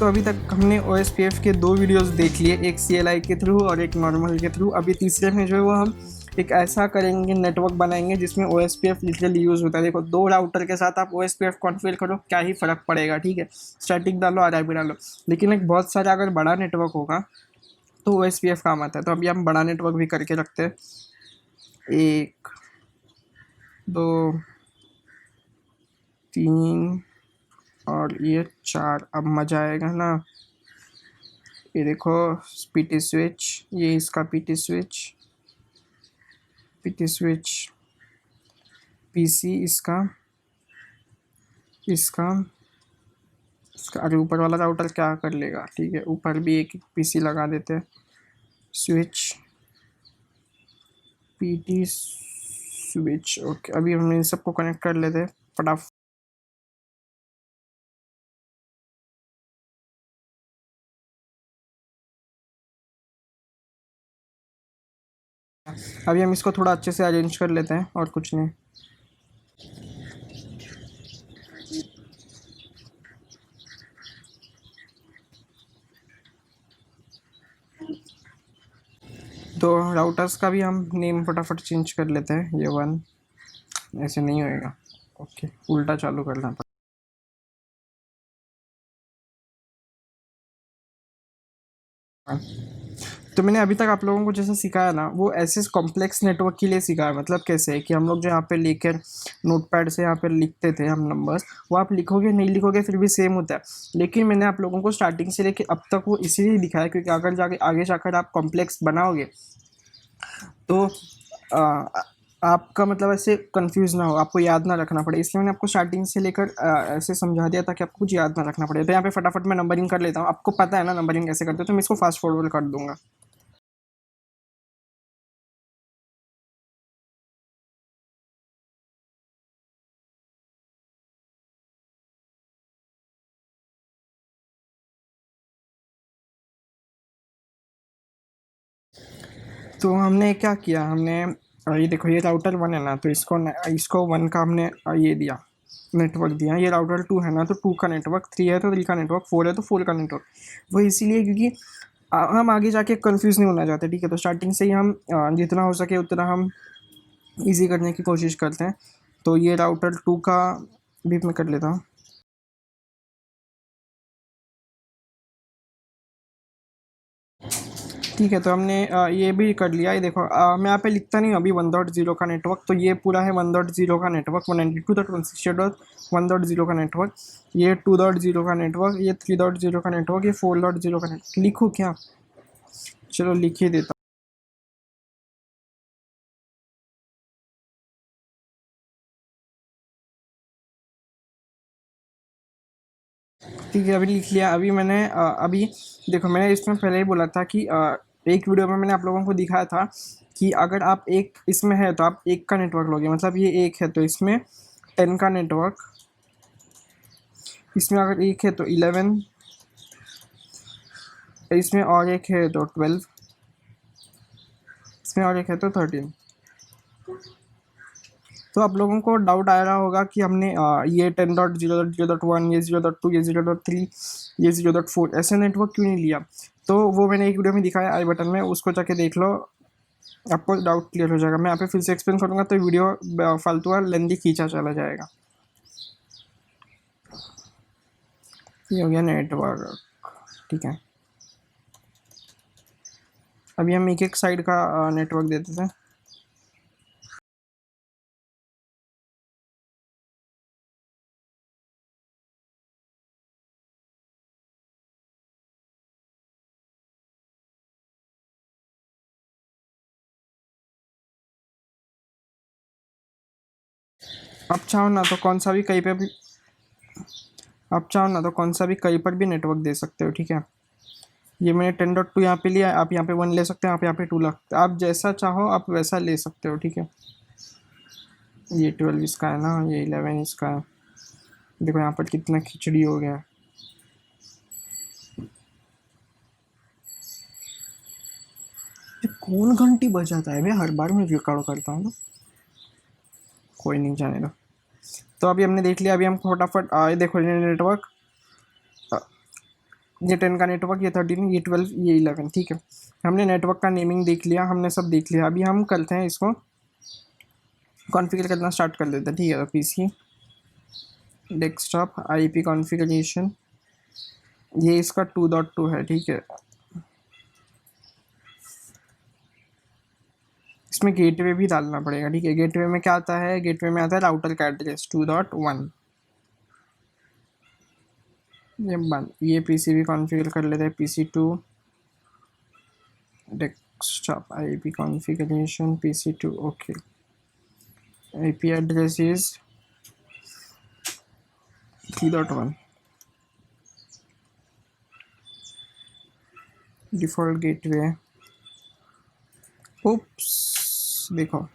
तो अभी तक हमने OSPF के 2 वीडियोस देख लिए, एक CLI के थ्रू और एक नॉर्मल के थ्रू। अभी तीसरे में जो है वो हम एक ऐसा करेंगे, नेटवर्क बनाएंगे जिसमें OSPF लिटरली यूज़ होता है। देखो 2 राउटर के साथ आप OSPF कॉन्फ़िगर करो, क्या ही फ़र्क पड़ेगा, ठीक है। स्टैटिक डालो, RIP डालो, लेकिन एक बहुत सारा अगर बड़ा नेटवर्क होगा तो OSPF काम आता है। तो अभी हम बड़ा नेटवर्क भी करके रखते हैं, 1 2 3 और ये 4। अब मज़ा आएगा ना। ये देखो PT स्विच, ये इसका PT स्विच, PC इसका, इसका अरे ऊपर वाला राउटर क्या कर लेगा, ठीक है। ऊपर भी एक PC लगा देते हैं, स्विच PT स्विच। ओके, अभी हम इन सबको कनेक्ट कर लेते हैं फटाफट। अभी हम इसको थोड़ा अच्छे से अरेंज कर लेते हैं और कुछ नहीं। तो राउटर्स का भी हम नेम फटाफट चेंज कर लेते हैं। ये 1 ऐसे नहीं होएगा, ओके, उल्टा चालू करना पड़ेगा। तो मैंने अभी तक आप लोगों को जैसे सिखाया ना, वो ऐसे कॉम्प्लेक्स नेटवर्क के लिए सिखाया। मतलब कैसे है कि हम लोग जो यहाँ पे लेकर नोटपैड से यहाँ पे लिखते थे हम नंबर्स, वो आप लिखोगे नहीं लिखोगे फिर भी सेम होता है। लेकिन मैंने आप लोगों को स्टार्टिंग से लेके अब तक वो इसीलिए दिखाया क्योंकि अगर जाके आगे जाकर आप कॉम्प्लेक्स बनाओगे तो आ, आपका मतलब ऐसे कंफ्यूज ना हो, आपको याद ना रखना पड़े। इसलिए मैंने आपको स्टार्टिंग से लेकर ऐसे समझा दिया ताकि आपको कुछ याद ना रखना पड़े। तो यहाँ पे फटाफट मैं नंबरिंग कर लेता हूँ। आपको पता है ना नंबरिंग कैसे करते हो, तो मैं इसको फास्ट फॉरवर्ड कर दूंगा। तो हमने क्या किया, हमने ये देखो ये राउटर 1 है ना, तो इसको 1 का हमने ये दिया, नेटवर्क दिया। ये राउटर 2 है ना, तो 2 का नेटवर्क, 3 है तो 3 का नेटवर्क, 4 है तो 4 का नेटवर्क। वो इसीलिए क्योंकि हम आगे जाके कंफ्यूज नहीं होना चाहते, ठीक है। तो स्टार्टिंग से ही हम जितना हो सके उतना हम इजी करने की कोशिश करते हैं। तो ये राउटर 2 का भी मैं कर लेता हूँ। ठीक है, तो हमने ये भी कर लिया। ये देखो मैं यहाँ पे लिखता नहीं हूँ अभी 1.0 का नेटवर्क, तो ये पूरा है 1.0 का नेटवर्क, 192.168.1.0 का नेटवर्क, ये 2.0 का नेटवर्क, ये 3.0 का नेटवर्क, ये 4.0 का नेटवर्क। लिखूँ क्या? चलो लिख ही देता हूँ। ठीक है, अभी लिख लिया। अभी मैंने अभी देखो, मैंने इसमें पहले ही बोला था कि एक वीडियो में मैंने आप लोगों को दिखाया था कि अगर आप एक इसमें है तो आप 1 का नेटवर्क लोगे, मतलब ये 1 है तो इसमें 10 का नेटवर्क, इसमें अगर 1 है तो 11, इसमें और 1 है तो 12, इसमें और 1 है तो 13। तो आप लोगों को डाउट आ रहा होगा कि हमने ये 10.0.0.1, ये 0.2, ये 0.3, ये 0.4 ऐसे नेटवर्क क्यों नहीं लिया। तो वो मैंने एक वीडियो में दिखाया आई बटन में, उसको जाके देख लो, आपको डाउट क्लियर हो जाएगा। मैं यहाँ पे फिर से एक्सप्लेन करूँगा तो वीडियो फालतू और लेंदी खींचा चला जाएगा। ये हो गया नेटवर्क, ठीक है। अभी हम एक एक साइड का नेटवर्क देते थे। आप चाहो ना तो कौन सा भी कहीं पे भी, आप चाहो ना तो कौन सा भी कहीं पर भी नेटवर्क दे सकते हो, ठीक है। ये मैंने 10.2 यहाँ पे लिया, आप यहाँ पे 1 ले सकते हो, आप यहाँ पे 2 लगते, आप जैसा चाहो आप वैसा ले सकते हो, ठीक है। ये 12 इसका है ना, ये 11 इसका है। देखो यहाँ पर कितना खिचड़ी हो गया। ये कौन घंटी बजाता है भाई, हर बार मैं रिकॉर्ड करता हूँ तो। कोई नहीं, जाने दो। तो अभी हमने देख लिया। अभी हम फटाफट ये देखो ये नेटवर्क ये 10 का नेटवर्क, ये 13, ये 12, ये 11, ठीक है। हमने नेटवर्क का नेमिंग देख लिया, हमने सब देख लिया। अभी हम करते हैं इसको कॉन्फ़िगर करना स्टार्ट कर देते हैं, ठीक है। तो पीसी डेस्कटॉप आईपी कॉन्फ़िगरेशन, ये इसका 2.2 है, ठीक है। इसमें गेटवे भी डालना पड़ेगा, ठीक है। गेटवे में क्या आता है, गेटवे में आता है राउटर का एड्रेस 2.1। ये बंद, ये पीसी भी कॉन्फ़िगर कर लेते हैं, PC2 desktop IP configuration PC2, okay. IP address is 3.1, default gateway. Oops, देखो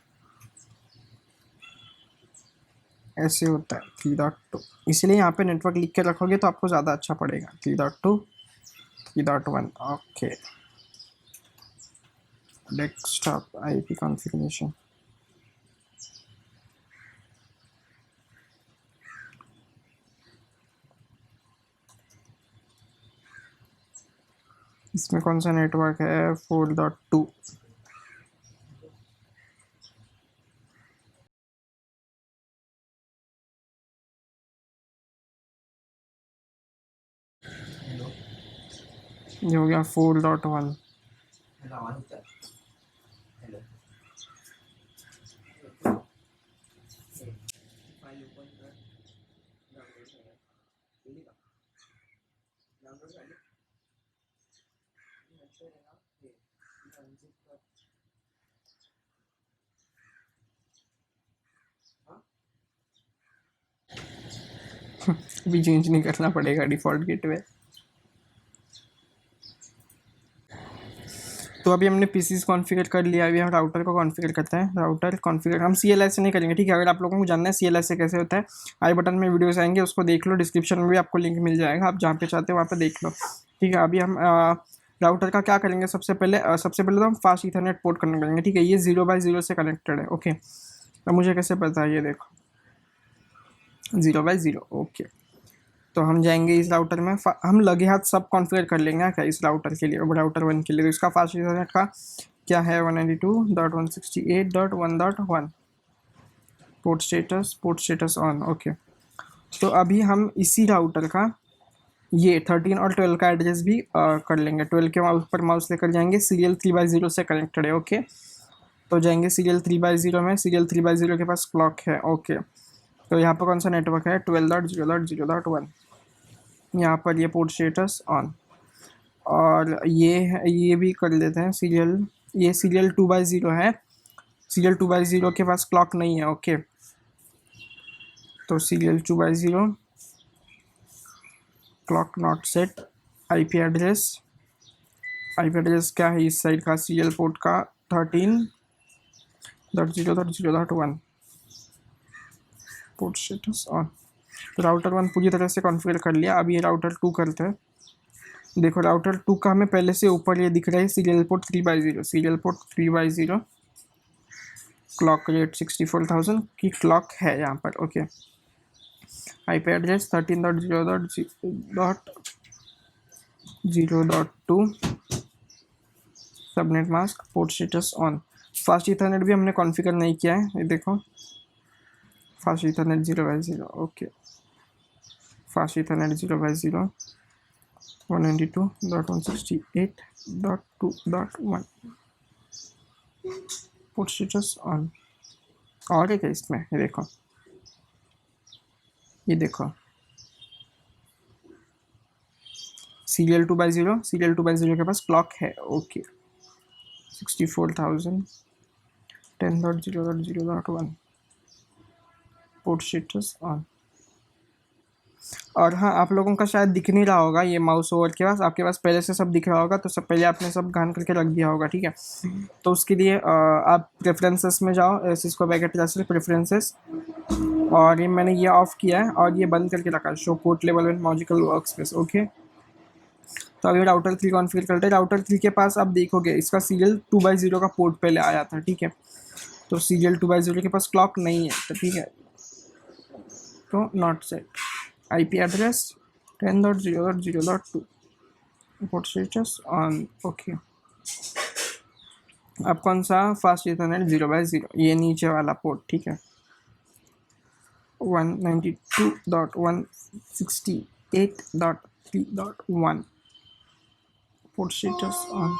ऐसे होता है 3.2, इसलिए यहाँ पे नेटवर्क लिख के रखोगे तो आपको ज़्यादा अच्छा पड़ेगा। 3.2 3.1, ओके। डेस्कटॉप आईपी कॉन्फ़िगरेशन, इसमें कौन सा नेटवर्क है, 4.2। ये हो गया 4.1। अभी चेंज नहीं करना पड़ेगा डिफ़ॉल्ट गेटवे। तो अभी हमने पीसीस कॉन्फ़िगर कर लिया, अभी हम राउटर को कॉन्फ़िगर करते हैं। राउटर कॉन्फ़िगर हम CLI से नहीं करेंगे, ठीक है। अगर आप लोगों को जानना है CLI से कैसे होता है, आई बटन में वीडियोस आएंगे, उसको देख लो, डिस्क्रिप्शन में भी आपको लिंक मिल जाएगा, आप जहाँ पे चाहते हो वहाँ पे देख लो, ठीक है। अभी हम राउटर का क्या करेंगे, सबसे पहले तो हम फास्ट ईथरनेट पोर्ट कनेक्ट करेंगे, ठीक है। ये 0x0 से कनेक्टेड है, ओके। तो मुझे कैसे पता है, ये देखो 0x0, ओके। तो हम जाएंगे इस राउटर में, हम लगे हाथ सब कॉन्फ़िगर कर लेंगे क्या इस राउटर के लिए, राउटर 1 के लिए। तो इसका फास्ट ईथरनेट का क्या है, 192.168.1.1, पोर्ट स्टेटस ऑन, ओके। तो अभी हम इसी राउटर का ये 13 और 12 का एड्रेस भी कर लेंगे। 12 के ऊपर माउस लेकर जाएंगे, सीरियल 3x0 से कनेक्टेड है, ओके। तो जाएंगे सीरियल 3x0 में, सीरियल 3x0 के पास क्लॉक है, ओके। तो यहाँ पर कौन सा नेटवर्क है, 12.0.0.1, यहाँ पर ये पोर्ट स्टेटस ऑन। और ये भी कर लेते हैं सीरियल, ये सीरियल 2x0 है, सीरियल 2x0 के पास क्लॉक नहीं है, ओके। तो serial 2x0 clock not set, IP address क्या है इस साइड का, सीरियल पोर्ट का 13.0.0.1, पोर्ट स्टेटस ऑन। तो राउटर 1 पूरी तरह से कॉन्फ़िगर कर लिया। अभी ये राउटर 2 करते हैं। देखो राउटर 2 का हमें पहले से ऊपर ये दिख रहा है, serial port 3x0, serial port 3x0, clock rate 64,000 की क्लॉक है यहाँ पर, okay. IP address 13.0.0.2, subnet mask, port status on. Fast Ethernet भी हमने कॉन्फ़िगर नहीं किया है, ये देखो fast Ethernet 0x0, okay. Fast Ethernet 0x0 192.168.2.1, port status on. और एक है इसमें, ये देखो सीरियल 2x0 के पास क्लॉक है, ओके। 64,000 10.0.0.1, port status on. और हाँ, आप लोगों का शायद दिख नहीं रहा होगा ये माउस ओवर के पास, आपके पास पहले से सब दिख रहा होगा, तो सब पहले आपने सब गान करके रख दिया होगा, ठीक है। तो उसके लिए आप प्रेफरेंसेस में जाओ, सिस्को पैकेट क्लासेस प्रेफरेंसेस, और ये मैंने ये ऑफ किया है और ये बंद करके रखा है, show port level and logical workspace, okay. तो अभी राउटर 3 कॉन्फ़िगर करते हैं। राउटर 3 के पास आप देखोगे इसका सीरियल 2x0 का पोर्ट पहले आया था, ठीक है। तो सीरियल 2x0 के पास क्लॉक नहीं है, तो ठीक है, तो not set. IP address 10.0.0.2, port status on. Okay, अब कौन सा फास्ट इथरनेट 0/0, ये नीचे वाला पोर्ट, ठीक है। 192.168.3.1 पोर्ट स्टेटस ऑन।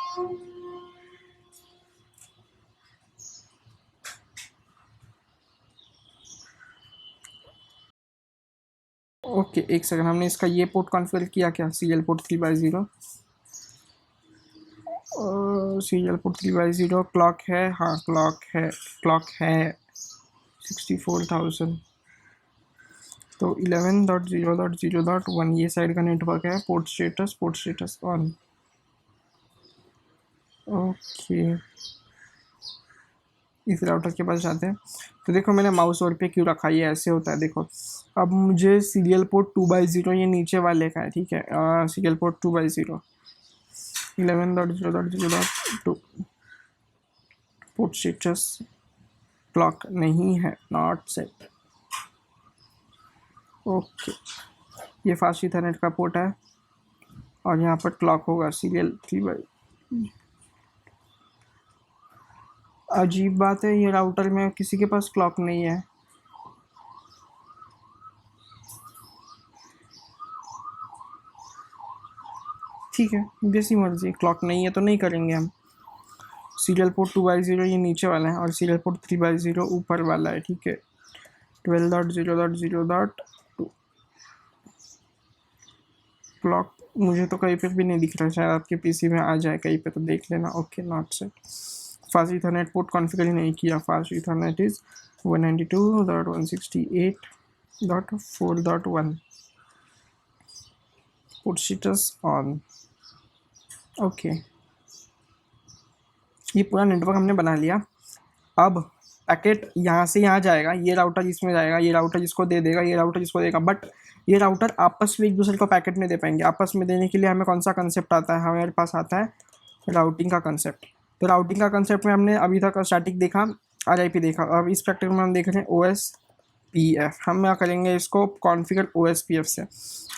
ओके, एक सेकंड, हमने इसका ये पोर्ट कॉन्फ़िगर किया क्या, serial port 3/0, serial port 3/0 clock है, हाँ क्लॉक है 64,000। तो 11.0.0.1 ये साइड का नेटवर्क है, पोर्ट स्टेटस ऑन। ओके, इस राउटर के पास जाते हैं। तो देखो मैंने माउस ओवर पे क्यों रखा, ये ऐसे होता है, देखो अब मुझे सीरियल पोर्ट 2/0 ये नीचे वाले का है, ठीक है। Serial port 2/0 11.0.0.2 port status clock नहीं है, नॉट सेट। ओके, ये फास्ट इथरनेट का पोर्ट है और यहाँ पर क्लॉक होगा सीरियल 3/। अजीब बात है, ये राउटर में किसी के पास क्लॉक नहीं है। ठीक है, जैसी मर्जी, क्लॉक नहीं है तो नहीं करेंगे हम। सीरियल पोर्ट 2/0 ये नीचे वाला है और सीरियल पोर्ट 3/0 ऊपर वाला है, ठीक है। 12.0.0.2 क्लॉक मुझे तो कहीं पे भी नहीं दिख रहा, शायद आपके पीसी में आ जाए कहीं पे, तो देख लेना। Okay, not set. Fast ethernet port configure ही नहीं किया। Fast ethernet is 192.168.4.1 port status on. Okay, ये पूरा नेटवर्क हमने बना लिया। अब पैकेट यहाँ से यहाँ जाएगा, ये राउटर इसमें जाएगा, ये राउटर इसको दे देगा, ये राउटर इसको देगा, बट ये राउटर आपस में एक दूसरे को पैकेट नहीं दे पाएंगे। आपस में देने के लिए हमें कौन सा कंसेप्ट आता है, हमारे पास आता है राउटिंग का कंसेप्ट। तो राउटिंग का कंसेप्ट में हमने अभी तक स्टैटिक देखा, आरआईपी देखा, अब इस प्रैक्टिस में हम देख रहे हैं OSPF। हम क्या करेंगे, इसको कॉन्फ़िगर OSPF से।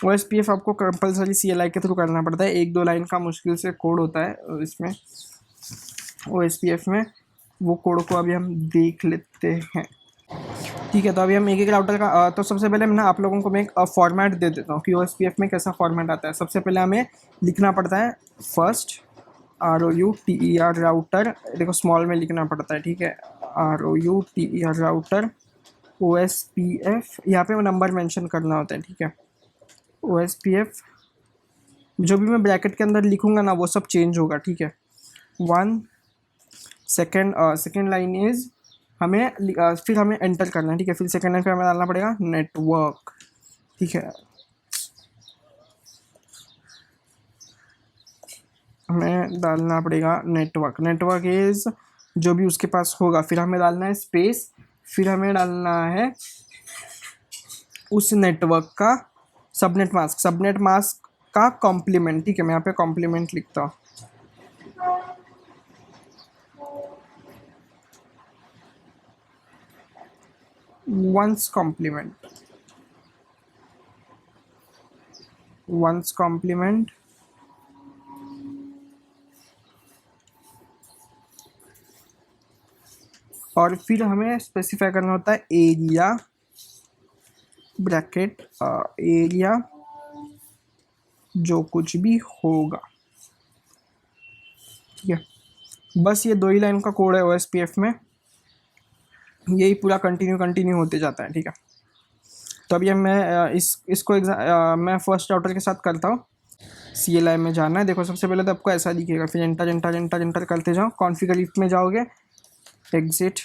OSPF आपको कंपलसरी CLI के थ्रू करना पड़ता है, 1-2 लाइन का मुश्किल से कोड होता है इसमें OSPF में। वो कोड को अभी हम देख लेते हैं, ठीक है। तो अभी हम एक एक राउटर का तो सबसे पहले मैं आप लोगों को मैं एक फॉर्मेट दे देता हूँ कि OSPF में कैसा फॉर्मेट आता है। सबसे पहले हमें लिखना पड़ता है फर्स्ट ROUTER राउटर, देखो स्मॉल में लिखना पड़ता है, ठीक है। ROUTER राउटर OSPF, यहाँ पे वो नंबर मेंशन करना होता है, ठीक है। OSPF जो भी मैं ब्रैकेट के अंदर लिखूंगा ना वो सब चेंज होगा, ठीक है। 1 सेकेंड लाइन इज हमें फिर हमें एंटर करना है, ठीक है। फिर सेकेंड लाइन पे हमें डालना पड़ेगा नेटवर्क, ठीक है। हमें डालना पड़ेगा नेटवर्क इज जो भी उसके पास होगा, फिर हमें डालना है स्पेस, फिर हमें डालना है उस नेटवर्क का सबनेट मास्क का कॉम्प्लीमेंट, ठीक है। मैं यहाँ पे कॉम्प्लीमेंट लिखता हूँ। वंस कॉम्प्लीमेंट और फिर हमें स्पेसिफाई करना होता है एरिया ब्रैकेट एरिया जो कुछ भी होगा, ठीक है। बस ये 2 ही लाइन का कोड है OSPF में, यही पूरा कंटिन्यू होते जाता है, ठीक है। तो अभी मैं इसको मैं फर्स्ट राउटर के साथ करता हूँ। CLI में जाना है, देखो सबसे पहले तो आपको ऐसा दिखेगा, फिर एंटर करते जाओ। कॉन्फ़िगर इफ में जाओगे, एग्जिट,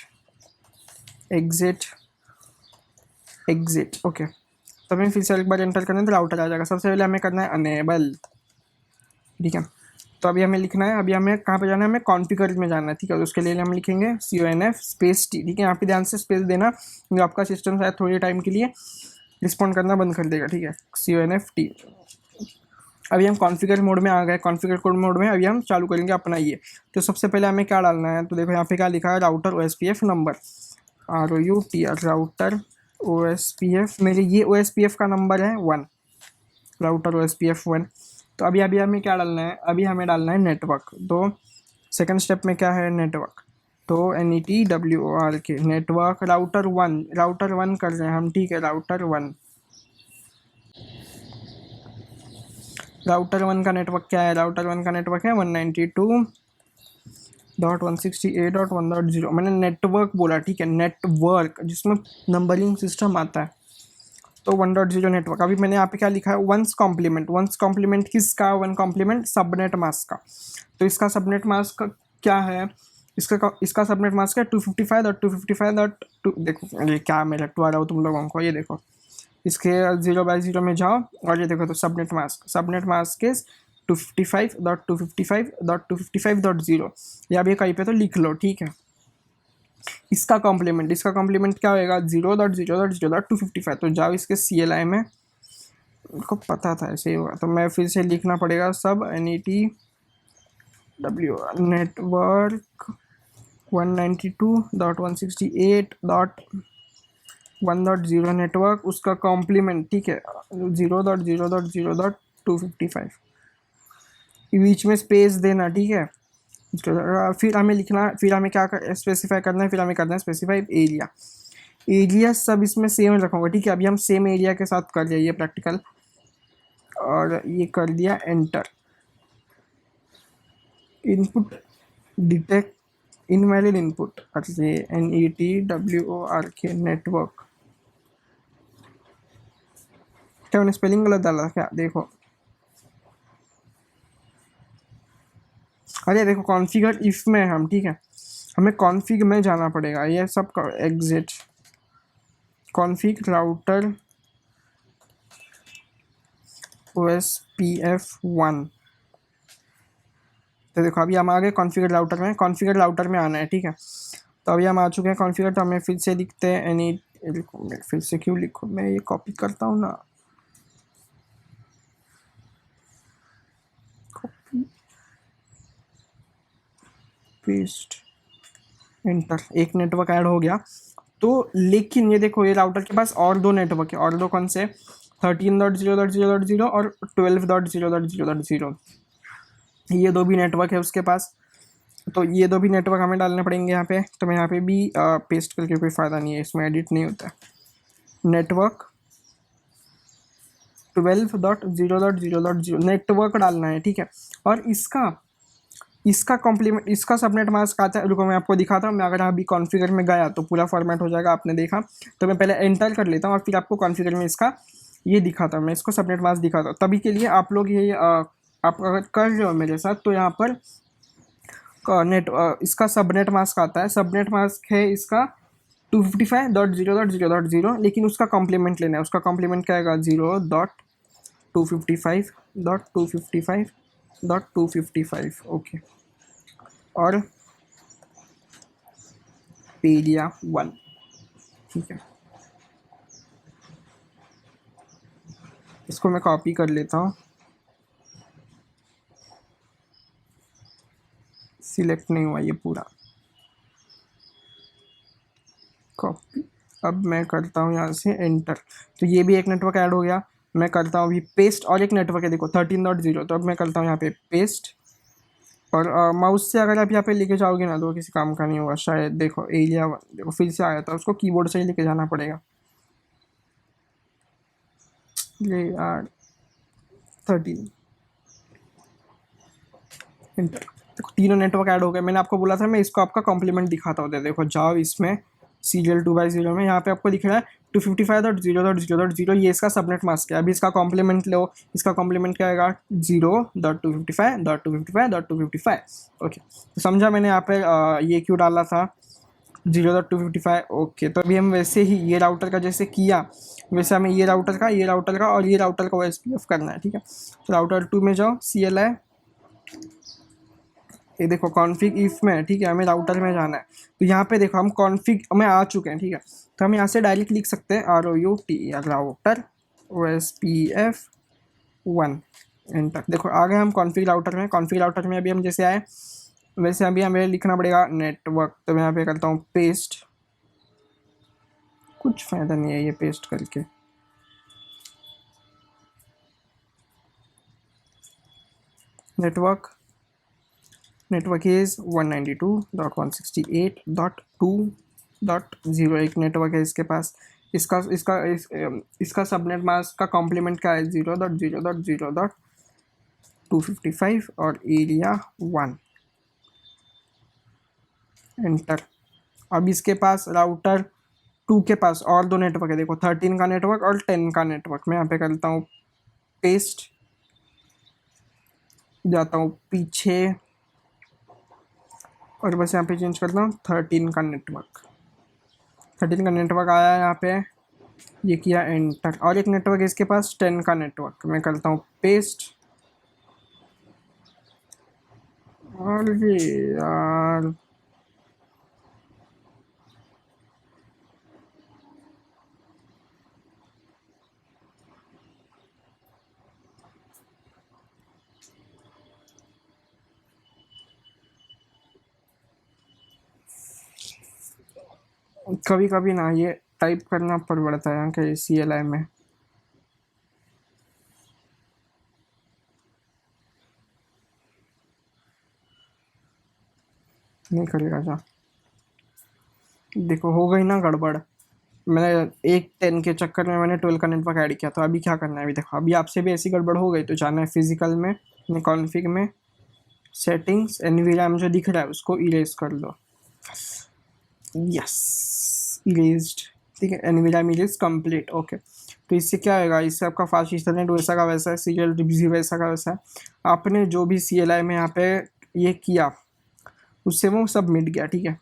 ओके। तो हमें फिर से एक बार एंटर करना है तो राउटर आ जाएगा। सबसे पहले हमें करना है अनेबल, ठीक है। तो अभी हमें लिखना है, अभी हमें कहाँ पे जाना है, हमें कॉन्फ़िगर में जाना है, ठीक है। तो उसके लिए हम लिखेंगे CONF स्पेस T, ठीक है। यहाँ पे ध्यान से स्पेस देना, क्योंकि आपका सिस्टम शायद थोड़ी टाइम के लिए रिस्पॉन्ड करना बंद कर देगा, ठीक है। CONF T। अभी हम कॉन्फ़िगर मोड में आ गए, कॉन्फ़िगर कोड मोड में। अभी हम चालू करेंगे अपना ये। तो सबसे पहले हमें क्या डालना है, तो देखो यहाँ पे क्या लिखा है, router OSPF number, ROUTER router OSPF, मेरे ये OSPF का नंबर है 1, राउटर OSPF 1। तो अभी अभी हमें क्या डालना है, अभी हमें डालना है नेटवर्क। तो सेकंड स्टेप में क्या है, नेटवर्क। तो NETWORK नेटवर्क राउटर वन कर रहे हैं हम, ठीक है। राउटर वन का नेटवर्क क्या है, राउटर वन का नेटवर्क है 192.168.1.0। मैंने नेटवर्क बोला, ठीक है, नेटवर्क जिसमें नंबरिंग सिस्टम आता है। तो 1.0 नेटवर्क। अभी मैंने यहाँ पे क्या लिखा है, वंस कॉम्प्लीमेंट किसका, वन कॉम्प्लीमेंट सबनेट मास्क का। तो इसका सबनेट मास्क क्या है, इसका सबनेट मास्क है 255.255.2। देखो ये क्या मैं रटवा रहा हूँ तुम लोगों को, ये देखो इसके 0/0 में जाओ और ये देखो, तो सबनेट मास्क इज 255.255.255.0। या भी कहीं पे तो लिख लो, ठीक है। इसका कॉम्प्लीमेंट क्या होएगा, 0.0.0.255। तो जाओ इसके CLI में, को पता था ऐसे ही होगा, तो मैं फिर से लिखना पड़ेगा सब NETW नेटवर्क 192.168.1.0 नेटवर्क, उसका कॉम्प्लीमेंट, ठीक है, 0.0.0.255। बीच में स्पेस देना, ठीक है। फिर हमें लिखना, फिर हमें क्या स्पेसिफाई करना है, फिर हमें करना है स्पेसिफाई एरिया सब इसमें सेम रखूँगा, ठीक है। अभी हम सेम एरिया के साथ कर रहे हैं ये प्रैक्टिकल, और ये कर दिया enter. Input detect invalid input, अच्छा NETWORK नेटवर्क। क्या मैंने स्पेलिंग गलत डाला क्या, देखो। अरे देखो कॉन्फ़िगर इफ में हम, ठीक है, हमें कॉन्फ़िग में जाना पड़ेगा, ये सब एग्जिट कॉन्फ़िग राउटर OSPF1। तो देखो अभी हम आ गए कॉन्फ़िगर राउटर में आना है, ठीक है। तो अभी हम आ चुके हैं कॉन्फ़िगर। तो हमें फिर से लिखते हैं मैं फिर से क्यों लिखूँ, मैं ये कॉपी करता हूँ ना, कॉपी पेस्ट एंटर। एक नेटवर्क ऐड हो गया। तो लेकिन ये देखो, ये राउटर के पास और दो नेटवर्क है, और दो कौन से, 13.0.0.0 और 12.0.0.0। ये दो भी नेटवर्क है उसके पास। तो ये दो भी नेटवर्क हमें डालने पड़ेंगे यहाँ पे। तो मैं यहाँ पे भी पेस्ट करके कोई फ़ायदा नहीं है, इसमें एडिट नहीं होता है। नेटवर्क 12.0.0.0 नेटवर्क डालना है, ठीक है। और इसका कॉम्प्लीमेंट, इसका सबनेट मास्क आता है, रुको मैं आपको दिखाता हूँ। मैं अगर अभी कॉन्फ़िगर में गया तो पूरा फॉर्मेट हो जाएगा, आपने देखा। तो मैं पहले एंटर कर लेता हूँ और फिर आपको कॉन्फ़िगर में इसका ये दिखाता हूँ, मैं इसको सबनेट मास्क दिखाता हूँ। तभी के लिए आप लोग ये आप अगर कर रहे हो मेरे साथ, तो यहाँ पर इसका सबनेट मास्क आता है। सबनेट मास्क है इसका 255.0.0.0, लेकिन उसका कॉम्प्लीमेंट लेना है। उसका कॉम्प्लीमेंट क्या आएगा, 0.255.255.255, ओके। और पेरिया 1, ठीक है। इसको मैं कॉपी कर लेता हूँ, सिलेक्ट नहीं हुआ ये पूरा, कॉपी। अब मैं करता हूँ यहाँ से एंटर। तो ये भी एक नेटवर्क ऐड हो गया। मैं करता हूँ अभी पेस्ट, और एक नेटवर्क है देखो 13.0। तो अब मैं करता हूँ यहाँ पे पेस्ट, और माउस से अगर आप यहाँ पे लेके जाओगे ना तो किसी काम का नहीं होगा शायद। देखो एरिया 1 देखो फिर से आया था, उसको कीबोर्ड से ही लेके जाना पड़ेगा। ये यार 13 एंटर। देखो तीनों नेटवर्क ऐड हो गए। मैंने आपको बोला था मैं इसको आपका कॉम्प्लीमेंट दिखाता हूँ। देखो जाओ इसमें सीरियल 2/0 में, यहाँ पे आपको दिख रहा है 255.0.0.0, ये इसका सबनेट मास्क है। अभी इसका कॉम्प्लीमेंट लो, इसका कॉम्प्लीमेंट क्या आएगा, 0.255.255.255, ओके। तो समझा मैंने यहाँ पे ये क्यों डाला था 0.255, ओके। तो अभी हम वैसे ही ये राउटर का जैसे किया, वैसे हमें ये राउटर का और ये राउटर का OSPF करना है, ठीक है। तो राउटर 2 में जाओ, CLI, ये देखो कॉन्फ़िग इफ में, ठीक है, हमें राउटर में जाना है। तो यहाँ पे देखो हम कॉन्फ़िग में आ चुके हैं, ठीक है। तो हम यहाँ से डायरेक्ट लिख सकते हैं ROUT राउटर OSPF1 एंटर। देखो आ गए हम कॉन्फ़िग राउटर में। कॉन्फ़िग राउटर में अभी हम जैसे आए वैसे अभी हमें लिखना पड़ेगा नेटवर्क। तो मैं यहाँ पे करता हूँ पेस्ट, कुछ फ़ायदा नहीं है ये पेस्ट करके। नेटवर्क इज़ 192.168.2.0 एक नेटवर्क है इसके पास। इसका सबनेट मास्क का कॉम्प्लीमेंट क्या है? 0.0.0.255 और एरिया 1। एंटर। अब इसके पास राउटर 2 के पास और दो नेटवर्क है, देखो 13 का नेटवर्क और 10 का नेटवर्क। मैं यहाँ पे करता हूँ पेस्ट, जाता हूँ पीछे और बस यहाँ पे चेंज करता हूँ 13 का नेटवर्क। 13 का नेटवर्क आया है यहाँ पे, ये किया एंटर। और एक नेटवर्क है इसके पास 10 का नेटवर्क, मैं करता हूँ पेस्ट। और ये यार कभी कभी ना ये टाइप करना पड़ता है कि CLI में नहीं करेगा जा। देखो हो गई ना गड़बड़। मैंने एक 10 के चक्कर में मैंने 12 का नेटवर्क ऐड किया, तो अभी क्या करना है? अभी देखो, अभी आपसे भी ऐसी गड़बड़ हो गई तो जाना है फिजिकल में, कॉन्फ़िग में, सेटिंग्स, एनवीराम जो दिख रहा है उसको इरेज कर दो। Yes, erased. ठीक है, एनवीराम इरेज कंप्लीट। ओके, तो इससे क्या होगा? इससे आपका फास्ट इंटरनेट वैसा का वैसा है, सीरियल भी वैसा का वैसा है। आपने जो भी CLI में यहाँ पे ये किया उससे वो सब मिट गया। ठीक है,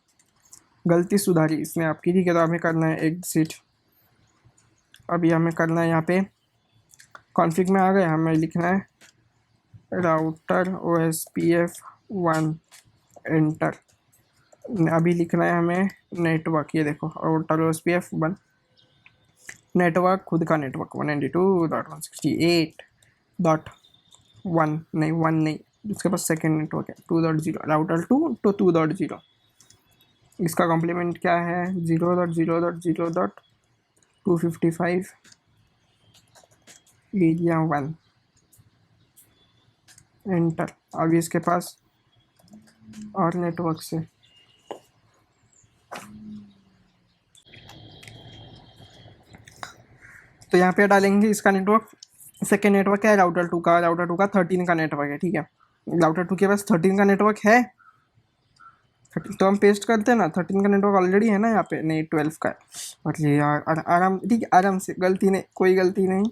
गलती सुधारी इसने आपकी। ठीक है, तो हमें करना है एग्जिट। अभी हमें करना है यहाँ पे कॉन्फ़िग में आ गए, हमें लिखना है राउटर OSPF1 एंटर। अभी लिखना है हमें नेटवर्क, ये देखो राउटर OSPF1 नेटवर्क, खुद का नेटवर्क 192.168.1 नहीं 1 नहीं, उसके पास सेकेंड नेटवर्क है 2.0, राउटर 2 तो 2.0। इसका कॉम्प्लीमेंट क्या है? 0.0.0.255 एरिया 1 एंटर। अभी इसके पास और नेटवर्क से तो यहाँ पे डालेंगे इसका नेटवर्क। सेकेंड नेटवर्क है राउटर 2 का, राउटर 2 का 13 का नेटवर्क है। ठीक है, राउटर 2 के पास 13 का नेटवर्क है, तो हम पेस्ट करते हैं ना। 13 का नेटवर्क ऑलरेडी है ना यहाँ पे, नहीं 12 का है। और ये यार आराम, ठीक है आराम से, गलती नहीं, कोई गलती नहीं।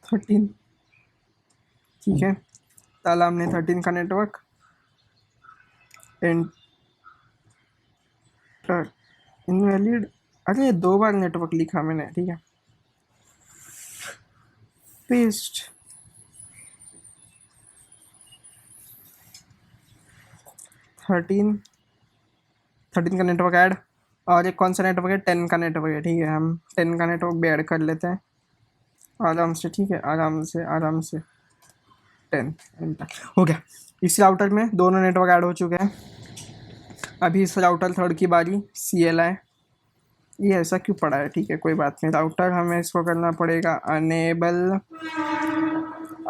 13, ठीक है, डाला हमने 13 का नेटवर्क एंटर। इनवैलिड, अरे 2 बार नेटवर्क लिखा मैंने। ठीक है, पेस्ट। 13 का नेटवर्क ऐड, और एक कौन सा नेटवर्क है? 10 का नेटवर्क है। ठीक है, हम 10 का नेटवर्क भी ऐड कर लेते हैं आराम से। ठीक है, आराम से आराम से 10 एंटर हो गया। इस राउटर में दोनों नेटवर्क ऐड हो चुके हैं। अभी इस राउटर 3 की बारी CLI। ये ऐसा क्यों पड़ा है? ठीक है, कोई बात नहीं। राउटर हमें इसको करना पड़ेगा अनेबल।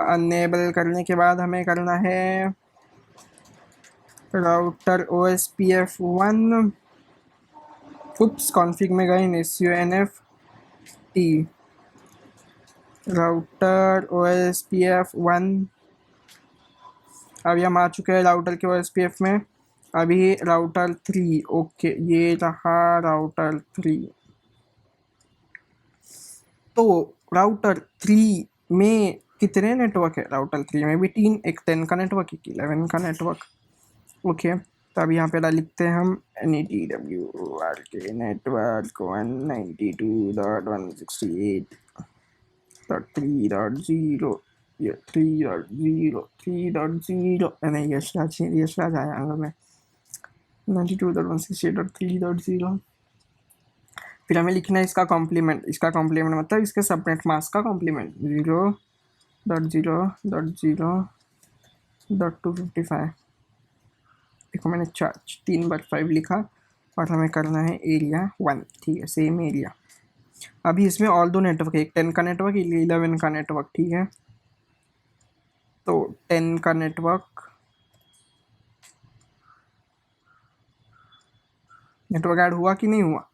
अनेबल करने के बाद हमें करना है राउटर OSPF1। उप्स, कॉन्फ़िग में गए नहीं, CUNFT राउटर OSPF1। अभी हम आ चुके हैं राउटर के OSPF में। अभी राउटर 3, ओके ये रहा राउटर 3। तो राउटर 3 में कितने नेटवर्क है? राउटर 3 में भी 3, एक 10 का नेटवर्क, एक 11 का नेटवर्क। ओके, तो अभी यहाँ पे लिखते हैं हम NETWRK नेटवर्क 192.168.3.0, ये 3.0 नहीं, यशराज आया में 92.168.3.0। फिर हमें लिखना है इसका कॉम्प्लीमेंट। इसका कॉम्प्लीमेंट मतलब इसके सबनेट मास्क का कॉम्प्लीमेंट 0.0.0.255। देखो मैंने 3 बार 5 लिखा, और हमें करना है एरिया 1। ठीक है, सेम एरिया। अभी इसमें और दो नेटवर्क है, एक 10 का नेटवर्क, 11 का नेटवर्क, ठीक है। तो 10 का नेटवर्क ऐड हुआ कि नहीं हुआ?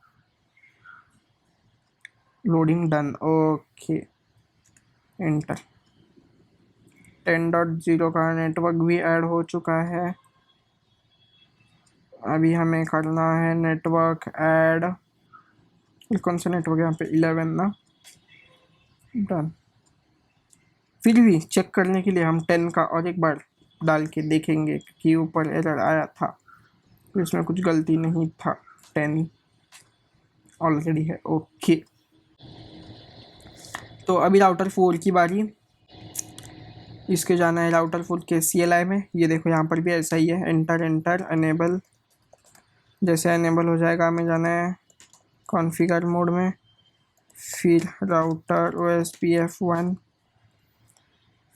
Loading done, okay, enter. 10.0 का नेटवर्क भी ऐड हो चुका है। अभी हमें करना है नेटवर्क ऐड, कौन सा नेटवर्क यहाँ पे, 11 ना, डन। फिर भी चेक करने के लिए हम 10 का और एक बार डाल के देखेंगे कि ऊपर एरर आया था, तो इसमें कुछ गलती नहीं था, 10 ऑलरेडी है, ओके। तो अभी राउटर 4 की बारी, इसके जाना है राउटर 4 के CLI में। ये देखो यहाँ पर भी ऐसा ही है, एंटर एंटर एनेबल। जैसे एनेबल हो जाएगा हमें जाना है कॉन्फ़िगर मोड में, फिर राउटर OSPF1,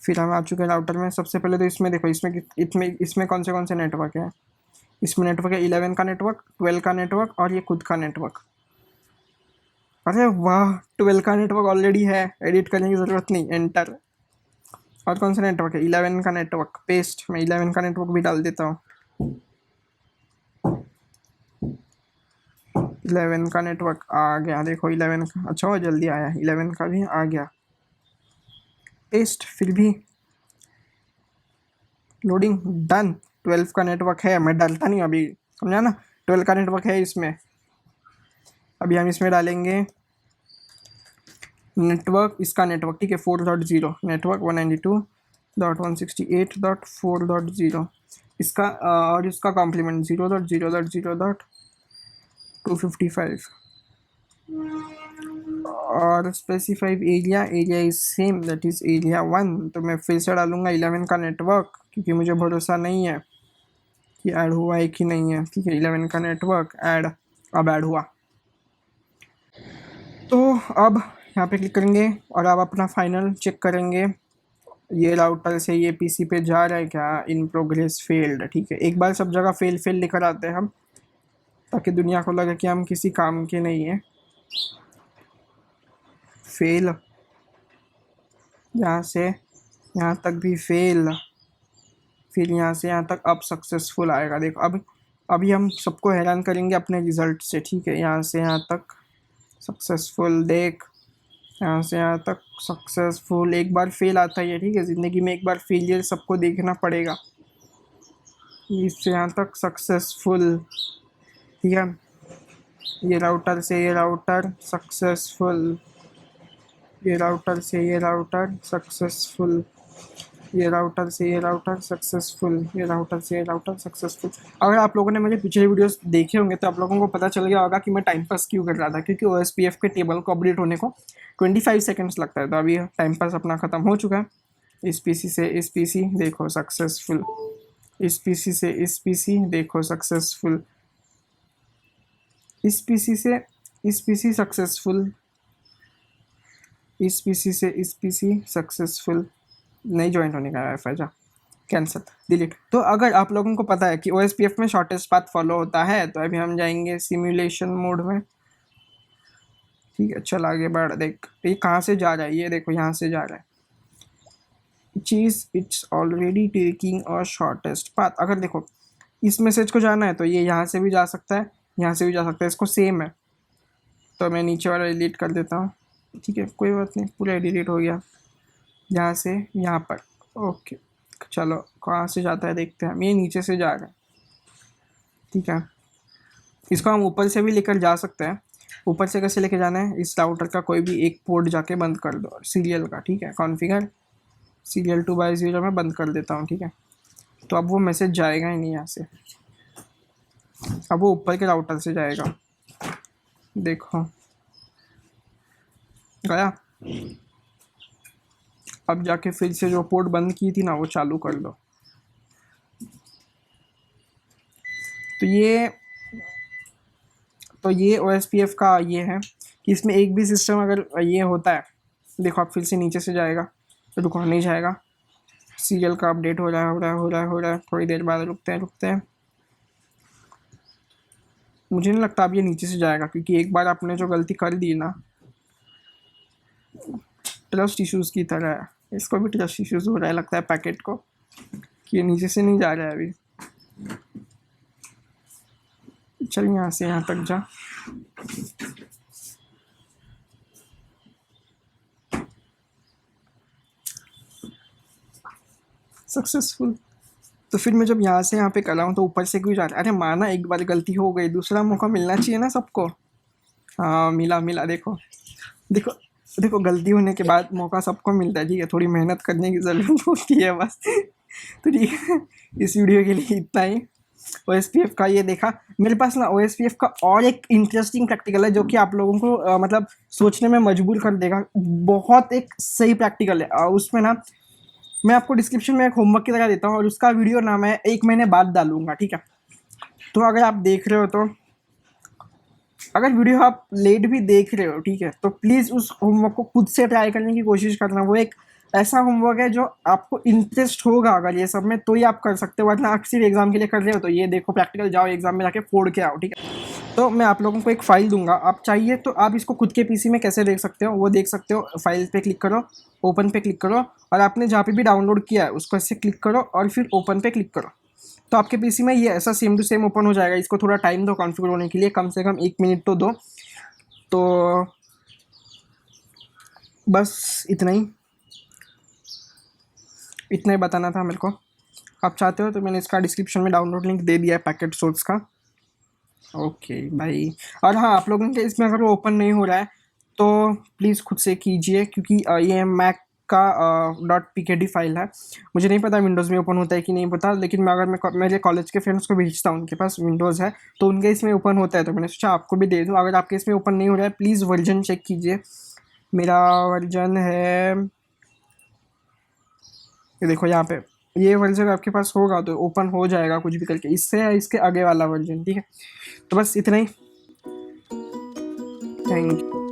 फिर हम आ चुके हैं राउटर में। सबसे पहले तो इसमें देखो, इसमें कौन से नेटवर्क है। इसमें नेटवर्क है 11 का नेटवर्क, 12 का नेटवर्क और ये खुद का नेटवर्क। अरे वाह, 12 का नेटवर्क ऑलरेडी है, एडिट करने की ज़रूरत नहीं, एंटर। और कौन सा नेटवर्क है, 11 का नेटवर्क, पेस्ट। मैं 11 का नेटवर्क भी डाल देता हूँ, 11 का नेटवर्क आ गया, देखो 11 का, अच्छा हो जल्दी आया, 11 का भी आ गया, पेस्ट। फिर भी लोडिंग डन। 12 का नेटवर्क है, मैं डालता नहीं अभी, समझा ना, 12 का नेटवर्क है इसमें। अभी हम इसमें डालेंगे नेटवर्क, इसका नेटवर्क, ठीक है, 4.0 नेटवर्क 192.168.4.0, इसका और इसका कॉम्प्लीमेंट 0.0.0.255 और specified area is same, that is area 1। तो मैं फिर से डालूंगा 11 का नेटवर्क, क्योंकि मुझे भरोसा नहीं है कि ऐड हुआ है कि नहीं है, ठीक है। 11 का नेटवर्क ऐड, अब ऐड हुआ। तो अब यहाँ पे क्लिक करेंगे और अब अपना फाइनल चेक करेंगे, ये राउटर से ये PC पे जा रहा है क्या, इन प्रोग्रेस फेल्ड, ठीक है। एक बार सब जगह फेल लेकर आते हैं हम, ताकि दुनिया को लगे कि हम किसी काम के नहीं है। फेल, यहाँ से यहाँ तक भी फेल, फिर यहाँ से यहाँ तक अब सक्सेसफुल आएगा। देखो अभी हम सबको हैरान करेंगे अपने रिजल्ट से, ठीक है। यहाँ से यहाँ तक सक्सेसफुल, देख, यहाँ से यहाँ तक सक्सेसफुल। एक बार फेल आता है, ठीक है, ज़िंदगी में एक बार फेलियर सबको देखना पड़ेगा। इससे यहाँ तक सक्सेसफुल, ठीक है। ये राउटर से ये राउटर सक्सेसफुल, ये राउटर से ये राउटर सक्सेसफुल, ये राउटर से ये राउटर सक्सेसफुल, ये राउटर से ये राउटर सक्सेसफुल। अगर आप लोगों ने मेरे पिछले वीडियोस देखे होंगे तो आप लोगों को पता चल गया होगा कि मैं टाइम पास क्यों कर रहा था, क्योंकि OSPF के टेबल को अपडेट होने को 25 सेकेंड्स लगता है। तो अभी टाइम पास अपना ख़त्म हो चुका है। इस PC से इस PC, देखो सक्सेसफुल। इस PC से इस PC, देखो सक्सेसफुल। इस PC से इस PC सक्सेसफुल, इस PC से इस PC सक्सेसफुल। नहीं ज्वाइन होने का वाईफाई, जा, कैंसिल, डिलीट। तो अगर आप लोगों को पता है कि OSPF में शॉर्टेस्ट पाथ फॉलो होता है, तो अभी हम जाएंगे सिमुलेशन मोड में, ठीक है। चल आगे बढ़, देख ये कहाँ से जा रहा है, ये देखो यहाँ से जा रहा है, चीज़ it's already taking a shortest path. अगर देखो इस मैसेज को जाना है तो ये यहाँ से भी जा सकता है, यहाँ से भी जा सकता है, इसको सेम है। तो मैं नीचे वाला डिलीट कर देता हूँ, ठीक है, कोई बात नहीं, पूरा डिलीट हो गया। यहाँ से यहाँ पर, ओके, चलो कहाँ से जाता है देखते हैं। ये नीचे से जा रहा है, ठीक है। इसको हम ऊपर से भी लेकर जा सकते हैं। ऊपर से कैसे लेके जाना है, इस राउटर का कोई भी एक पोर्ट जाके बंद कर दो, सीरियल का, ठीक है। कॉन्फ़िगर सीरियल 2/0 में बंद कर देता हूँ, ठीक है। तो अब वो मैसेज जाएगा ही नहीं यहाँ से, अब वो ऊपर के राउटर से जाएगा, देखो गया। अब जाके फिर से जो पोर्ट बंद की थी ना, वो चालू कर दो। तो ये OSPF का ये है कि इसमें एक भी सिस्टम अगर ये होता है, देखो आप फिर से नीचे से जाएगा, तो रुको नहीं जाएगा, सीरियल का अपडेट हो रहा है। थोड़ी देर बाद रुकते हैं। मुझे नहीं लगता अब ये नीचे से जाएगा, क्योंकि एक बार आपने जो गलती कर दी ना, ट्रस्ट इश्यूज़ की तरह है, इसको भी ट्रस्ट इश्यूज़ हो रहा है लगता है पैकेट को, कि ये नीचे से नहीं जा रहा है अभी। चल यहाँ से यहाँ तक जा। सक्सेसफुल। तो फिर मैं जब यहाँ से यहाँ पे कर रहा हूँ तो ऊपर से क्यों जा रहा है? अरे माना एक बार गलती हो गई, दूसरा मौका मिलना चाहिए ना सबको। हाँ मिला मिला, देखो देखो देखो, गलती होने के बाद मौका सबको मिलता है, ठीक है, थोड़ी मेहनत करने की ज़रूरत होती है बस। तो ठीक है, इस वीडियो के लिए इतना ही। OSPF का ये देखा, मेरे पास ना OSPF का और एक इंटरेस्टिंग प्रैक्टिकल है जो कि आप लोगों को मतलब सोचने में मजबूर कर देगा। बहुत एक सही प्रैक्टिकल है, उसमें ना मैं आपको डिस्क्रिप्शन में एक होमवर्क की तरह देता हूँ और उसका वीडियो ना मैं 1 महीने बाद डालूंगा, ठीक है। तो अगर आप देख रहे हो तो, अगर वीडियो आप लेट भी देख रहे हो, ठीक है, तो प्लीज़ उस होमवर्क को खुद से ट्राई करने की कोशिश करना। वो एक ऐसा होमवर्क है जो आपको इंटरेस्ट होगा अगर ये सब में, तो ही आप कर सकते हो, वरना अक्सर एग्जाम के लिए कर रहे हो तो ये देखो प्रैक्टिकल जाओ एग्जाम में जाके फोड़ के आओ, ठीक है। तो मैं आप लोगों को एक फ़ाइल दूंगा, आप चाहिए तो आप इसको खुद के पीसी में कैसे देख सकते हो वो देख सकते हो। फाइल पे क्लिक करो, ओपन पे क्लिक करो, और आपने जहाँ पे भी डाउनलोड किया है उसको ऐसे क्लिक करो और फिर ओपन पे क्लिक करो। तो आपके पीसी में ये ऐसा सेम टू सेम ओपन हो जाएगा। इसको थोड़ा टाइम दो कॉन्फ़िगर होने के लिए, कम से कम 1 मिनट तो दो। तो बस इतना ही बताना था मेरे को। आप चाहते हो तो मैंने इसका डिस्क्रिप्शन में डाउनलोड लिंक दे दिया है पैकेट सोर्स का। ओके भाई। और हाँ, आप लोगों के इसमें अगर वो ओपन नहीं हो रहा है तो प्लीज़ खुद से कीजिए, क्योंकि ये मैक का .pkd फाइल है। मुझे नहीं पता विंडोज़ में ओपन होता है कि नहीं पता, लेकिन मैं मेरे कॉलेज के फ्रेंड्स को भेजता हूँ, उनके पास विंडोज़ है तो उनके इसमें ओपन होता है, तो मैंने सोचा आपको भी दे दूँ। अगर आपके इसमें ओपन नहीं हो रहा है प्लीज़ वर्जन चेक कीजिए। मेरा वर्जन है, ये देखो यहाँ पे, ये वर्जन आपके पास होगा तो ओपन हो जाएगा कुछ भी करके, इससे या इसके आगे वाला वर्जन, ठीक है। तो बस इतना ही। Thank you.